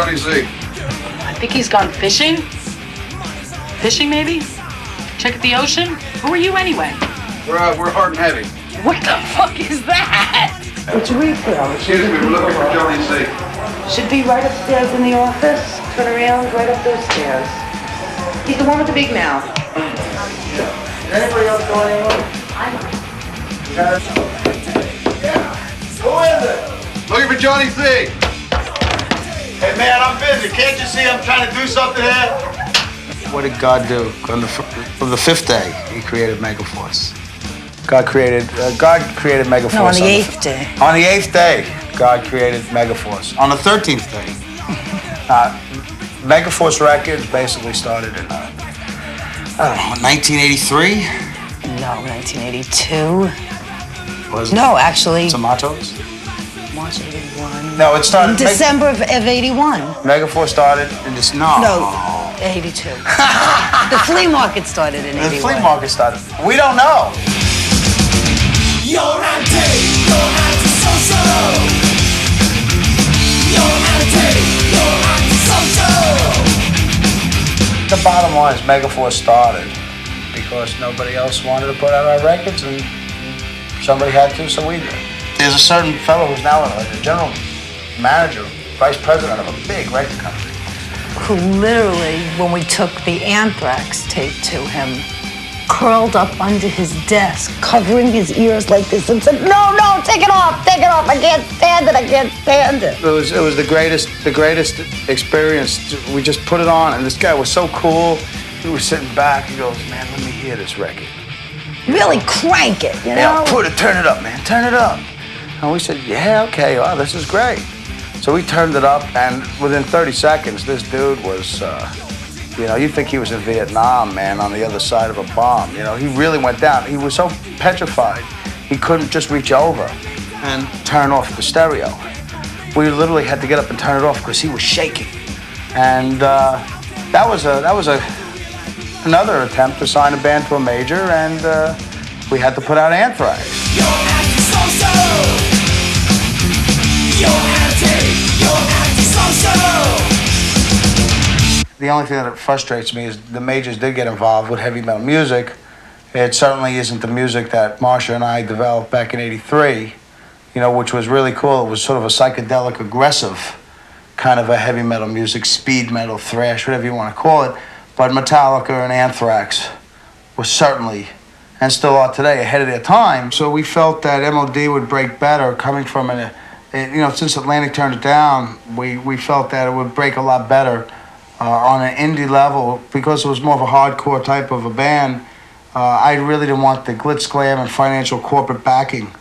Johnny Z? I think he's gone fishing. Fishing, maybe? Check the ocean? Who are you, anyway? We're hard and heavy. What the fuck is that? It's refill. Excuse me, we're looking for Johnny Z. Should be right upstairs in the office. Turn around, right up those stairs. He's the one with the big mouth. Is anybody else going anywhere? Yeah. Who is it? Looking for Johnny Z. Hey man, I'm busy. Can't you see I'm trying to do something here? What did God do? On the fifth day, he created Megaforce. God created Megaforce. No, on the eighth day. On the eighth day, God created Megaforce. On the 13th day, Megaforce Records basically started in, 1983? No, 1982. Was it? No, actually. Tomatoes? March 81. No, it started. In December of 81. Megaforce started in this. No, 82. The flea market started in 81. The flea market started. We don't know. You're anti-social. You're anti-social. The bottom line is Megaforce started because nobody else wanted to put out our records and somebody had to, so we did. There's a certain fellow who's now like the general manager, vice president of a big record company. Who literally, when we took the Anthrax tape to him, curled up under his desk, covering his ears like this and said, no, take it off, I can't stand it. It was the greatest experience. We just put it on and this guy was so cool. He was sitting back, he goes, man, let me hear this record. Really crank it, you know? Yeah, turn it up, man, turn it up. And we said, yeah, okay, wow, this is great. So we turned it up, and within 30 seconds, this dude was, you'd think he was in Vietnam, man, on the other side of a bomb. He really went down. He was so petrified, he couldn't just reach over and turn off the stereo. We literally had to get up and turn it off because he was shaking. And that was another attempt to sign a band to a major, and we had to put out Anthrax. You're anti-social. You're anti-social. The only thing that frustrates me is the majors did get involved with heavy metal music. It certainly isn't the music that Marsha and I developed back in '83, which was really cool. It was sort of a psychedelic, aggressive kind of a heavy metal music, speed metal, thrash, whatever you want to call it. But Metallica and Anthrax was certainly, and still are today, ahead of their time. So we felt that M.O.D. would break better coming from since Atlantic turned it down, we felt that it would break a lot better on an indie level because it was more of a hardcore type of a band. I really didn't want the glitz, glam, and financial corporate backing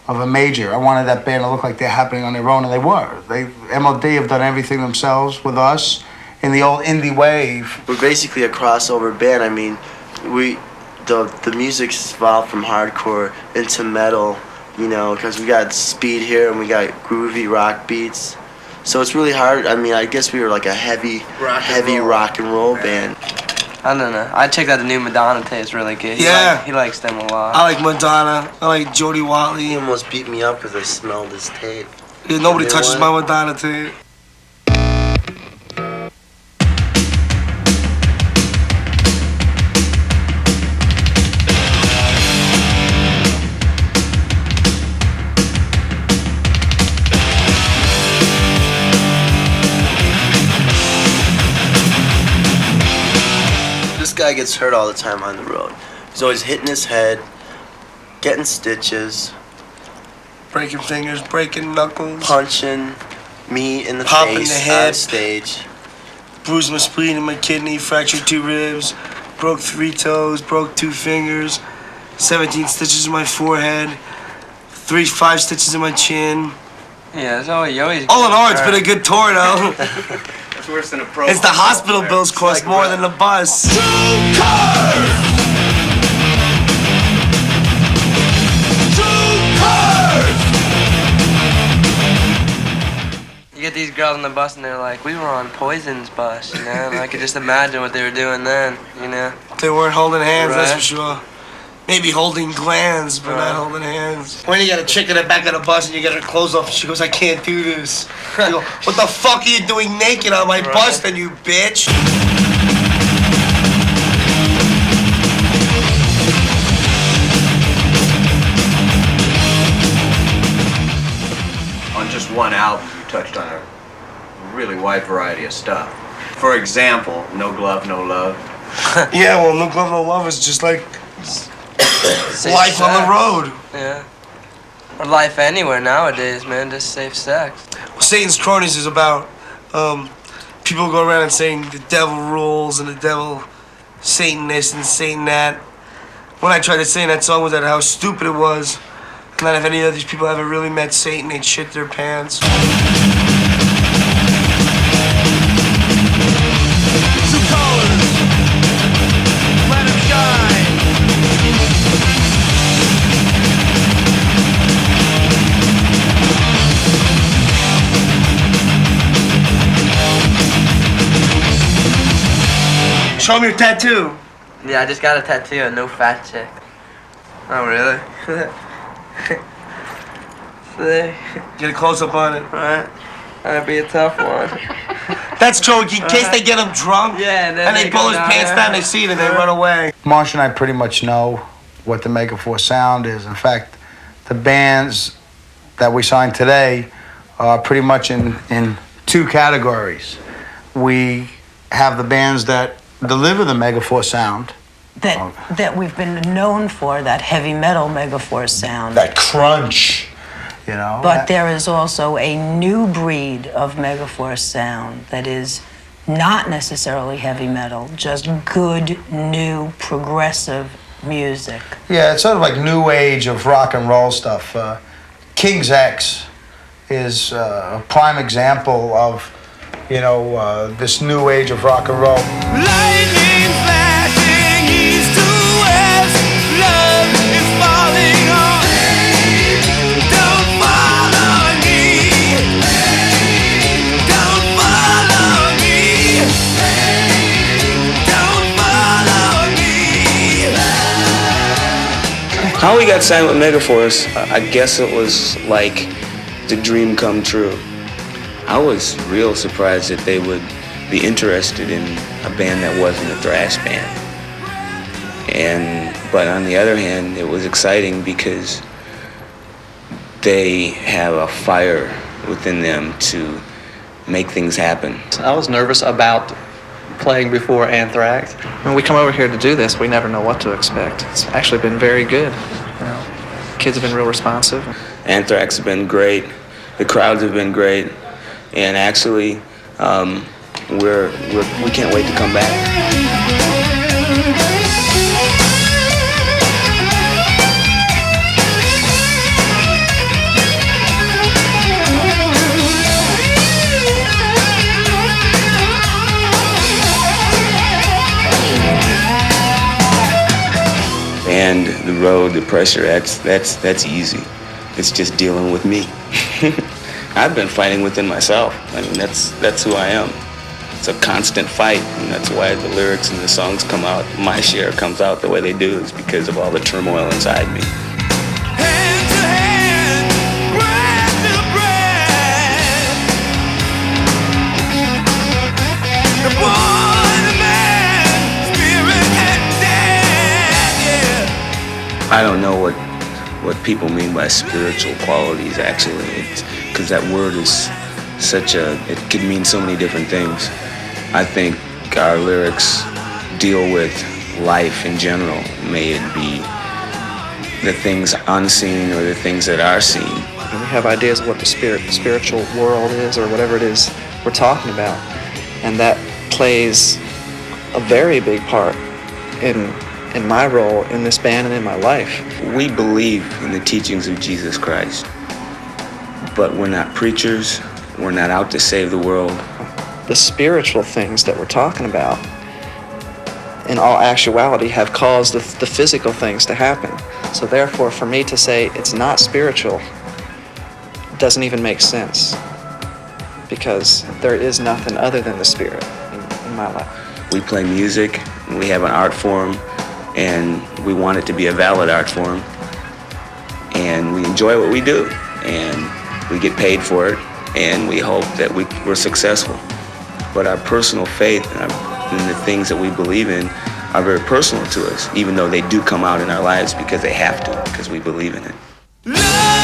of a major. I wanted that band to look like they're happening on their own, and they were. M.O.D. have done everything themselves with us in the old indie wave. We're basically a crossover band. I mean, the music's evolved from hardcore into metal, because we got speed here and we got groovy rock beats. So it's really hard. I mean, I guess we were like a heavy rock and roll band. I don't know. I checked out the new Madonna tape. It's really good. Yeah. He likes them a lot. I like Madonna. I like Jody Watley. He almost beat me up because I smelled his tape. Yeah, nobody touches my Madonna tape. This guy gets hurt all the time on the road. He's always hitting his head, getting stitches, Breaking fingers, breaking knuckles. punching me in the Popping face the head. on stage. Bruised my spleen and my kidney, fractured 2 ribs, broke 3 toes, broke 2 fingers, 17 stitches in my forehead, 5 stitches in my chin. Yeah, it's always, you always. All in all, it's been a good tour, though. It's worse than a pro. It's the hospital bills cost more than the bus. You get these girls on the bus and they're like, we were on Poison's bus, And I could just imagine what they were doing then, They weren't holding hands, that's Right. for sure. Maybe holding glands, but not holding hands. When you got a chick in the back of the bus and you get her clothes off, she goes, I can't do this. You go, what the fuck are you doing naked on my bus then, you bitch? On just one album, you touched on a really wide variety of stuff. For example, No Glove, No Love. Yeah, well, No Glove, No Love is just like life on the road. Yeah. Or life anywhere nowadays, man. Just safe sex. Satan's Cronies is about people go around and saying the devil rules and the devil Satan this and Satan that. When I tried to sing that song was that how stupid it was. And that if any of these people ever really met Satan, they'd shit their pants. Two colors, let it shine. Show me your tattoo. Yeah, I just got a tattoo of no fat chick. Oh, really? See? Get a close up on it. Right? That'd be a tough one. That's true, in case they get him drunk. Yeah, and then and they pull his go pants there. down, they see it, and they run away. Marsh and I pretty much know what the Megaforce sound is. In fact, the bands that we signed today are pretty much in two categories. We have the bands that deliver the Megaforce sound. That we've been known for, that heavy metal Megaforce sound. That crunch, you know. But there is also a new breed of Megaforce sound that is not necessarily heavy metal, just good, new, progressive music. Yeah, it's sort of like new age of rock and roll stuff. King's X is a prime example of, you know, this new age of rock and roll. Lightning flashing east to west. Love is falling on. Don't follow me. Don't follow me. Don't follow me. How we got signed with Megaforce, I guess it was like the dream come true. I was real surprised that they would be interested in a band that wasn't a thrash band. But on the other hand, it was exciting because they have a fire within them to make things happen. I was nervous about playing before Anthrax. When we come over here to do this, we never know what to expect. It's actually been very good. You know, kids have been real responsive. Anthrax has been great. The crowds have been great. And actually, we can't wait to come back. And the road, the pressure, that's easy. It's just dealing with me. I've been fighting within myself. I mean, that's who I am. It's a constant fight, and that's why the lyrics and the songs come out. My share comes out the way they do is because of all the turmoil inside me. Hand to hand, breath to breath. The boy, the man, spirit and death, yeah. I don't know what people mean by spiritual qualities, actually, because that word is it could mean so many different things. I think our lyrics deal with life in general, may it be the things unseen or the things that are seen. And we have ideas of what the spiritual world is, or whatever it is we're talking about, and that plays a very big part in my role in this band and in my life. We believe in the teachings of Jesus Christ, but we're not preachers. We're not out to save the world. The spiritual things that we're talking about, in all actuality, have caused the physical things to happen. So therefore, for me to say it's not spiritual doesn't even make sense, because there is nothing other than the spirit in my life. We play music, and we have an art form and we want it to be a valid art form, and we enjoy what we do, and we get paid for it, and we hope that we're successful. But our personal faith and the things that we believe in are very personal to us, even though they do come out in our lives because they have to, because we believe in it. Love